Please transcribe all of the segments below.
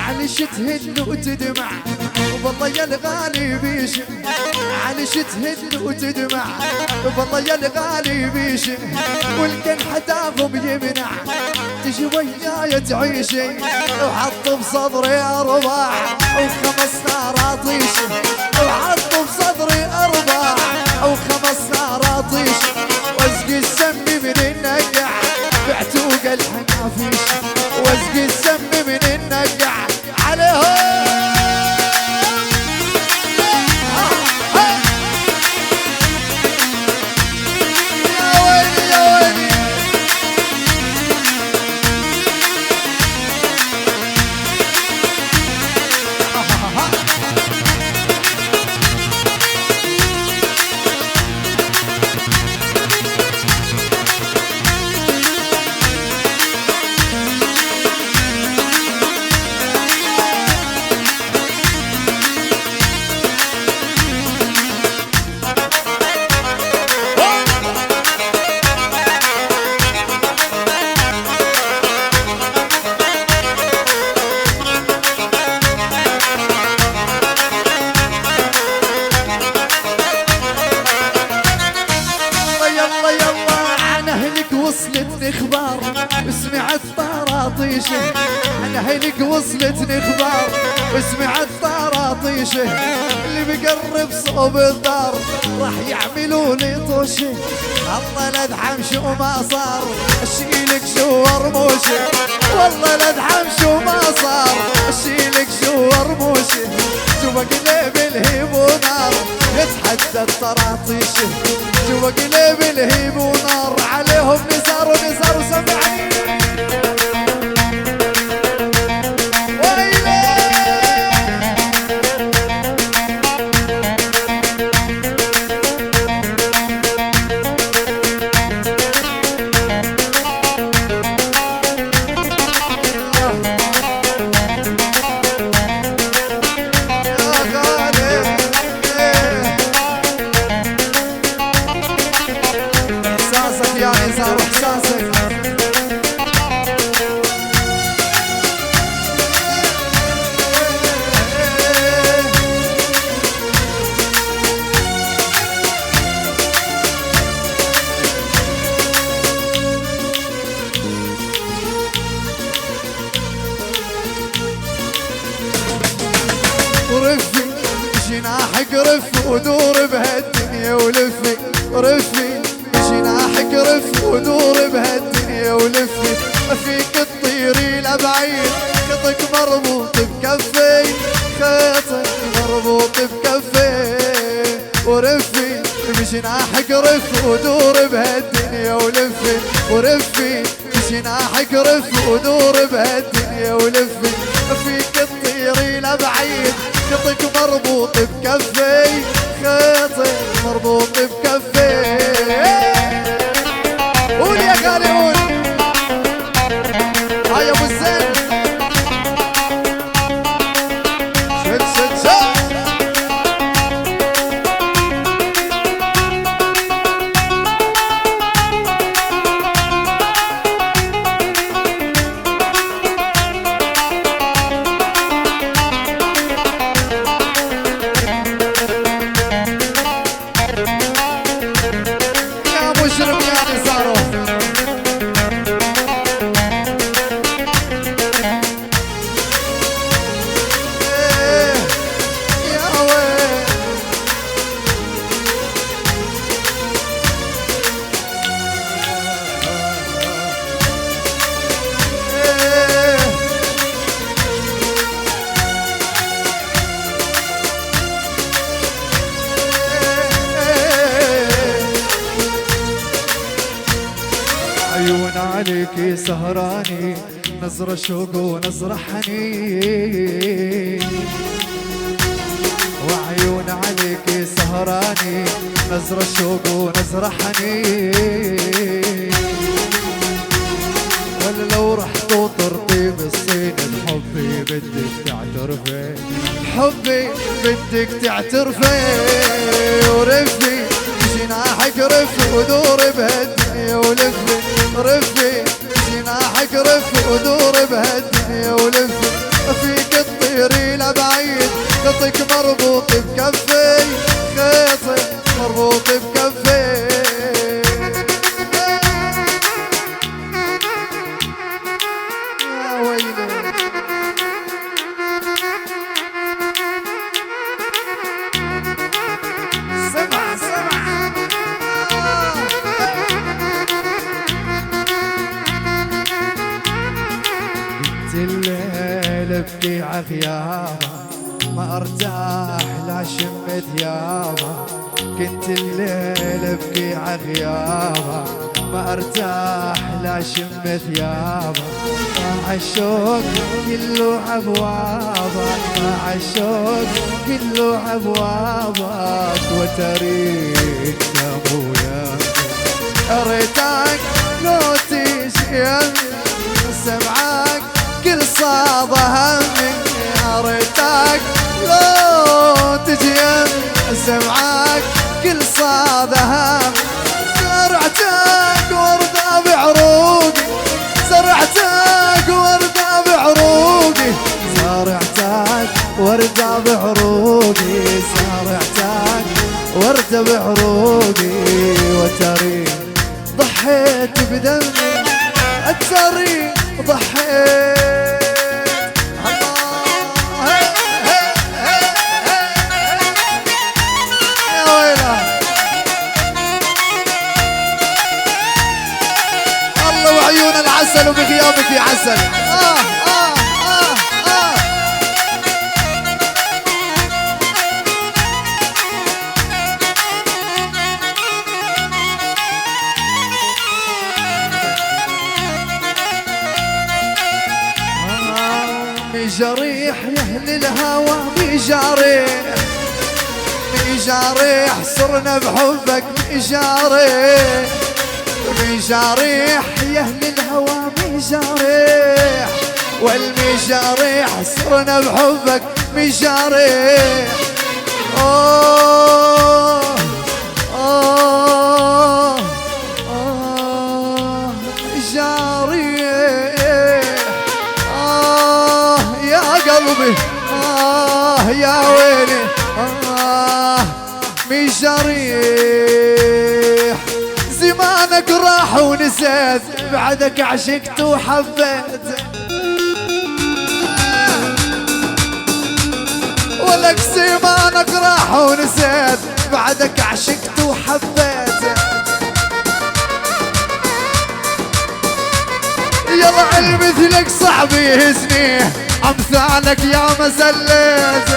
علش تهل وتدمع والله يا الغالي بيش علش تهل وتدمع والله يا الغالي بيش والكن حداهم يمنع تجي وياي تعيشي وحط بصدري أرباع وخمس ناراطيش وحط بصدري أرباع وخمس ناراطيش واسقي السم من النقع بعتوق الحنافيش واسقي السم من النقع عليهم وصلتني اخبار وسمعت طراطيشه انا هينك وصلتني اخبار وسمعت طراطيشه اللي بقرب صوب الدار راح يعملوا لي طوشه الله لا ادحم شو ما صار اشيلك شو ورموشه والله لا ادحم شو ما صار اشيلك شو ورموشه جوا قلب الهيب ونار يتحدى الطراطيشه جوا قلب الهيب ونار عليهم نزار ونزار وسمعني يا نزار احساسك ورفي جناحك رف ودور بهالدنيا ولفي رفي جناحك رف ودور بهالدنيا ولفي فيك تطيري لبعيد خطك مربوط بكفي خطك مربوط بكفي ورفي بجناحك رف ودور بهالدنيا ولفي ورفي بجناحك رف ودور بهالدنيا ولفي فيك تطيري لبعيد خطك مربوط بكفي خطك مربوط بكفي قول يا غالي قول هاي ابو الزين شد شد شد يا مجرم يا نزارو عيون عليكي سهراني نظرة شوق ونظرة حنين وعيون عليكي سهراني نظرة شوق ونظرة حنين ولا لو رحت وطرتي بالصين بحبي بدك تعترفي بحبي بدك تعترفي ورفي جناحك رف ودور بهالدنيا ولفي رفي جناحك رف ودور بهالدنيا ولفي فيك تطيري لبعيد، خطك مربوط بكفي، خيطك مربوط بكفي. يا ويلي سمع سمع. الليل ابكي عغيابه ما ارتاح لا شمت يابا، كنت الليل ابكي عغيابه ما ارتاح لا شمت يابا، مع الشوق كله ابوابك، مع الشوق كله ابوابك، وتريد ابويا ريتك لو تجي سمعك كل صاد همي، ريتك لو تجي سمعك كل صاد همي. زرعتك وردة بعروقي، زرعتك وردة بعروقي، زرعتك وردة بعروقي، زرعتك وردة بعروقي، وتري ضحيت بدمي، التري ضحيت. يا ويله الله وعيون العسل وبغيابك يا عسل. جريح يا اهل الهوى بجاريح، بجاريح صرنا بحبك بجاريح، بجاريح يا اهل الهوى بجاريح، والمجاريح صرنا بحبك بجاريح. اوه اوه اوه جاريح قلبي، يا ويلي مجريح، زمانك راح ونسيت، بعدك عشقت وحبيت، ولك زمانك راح ونسيت، بعدك عشقت وحبيت. يلا المثلك صعب يهزني، امثالك يا مزلت،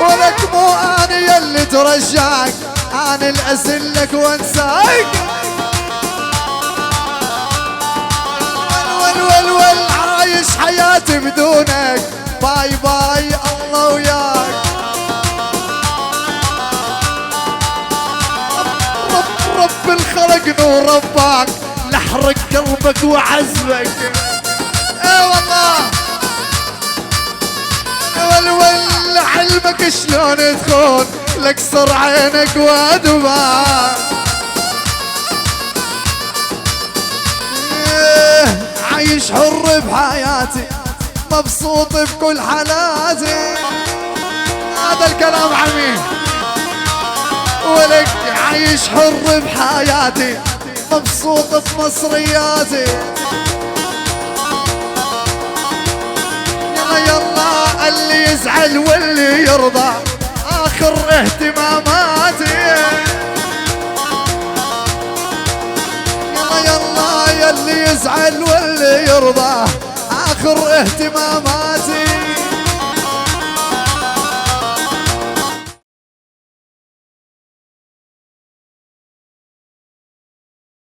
ولك مو انا يلي ترجعك، انا الاسلك وانساك. ول عايش حياتي بدونك، باي باي الله وياك. رب الخلق وربك لحرق قلبك وعزبك. اي والله ول علمك شلون تخون، لكسر عينك وادبك. عايش حر بحياتي، مبسوط بكل حالاتي، هذا الكلام عمي. ولك عايش حر بحياتي، مبسوط بمصرياتي. يلا يلا اللي يزعل واللي يرضى، آخر اهتماماتي. يلا يلا يلي يزعل واللي يرضى، آخر اهتماماتي.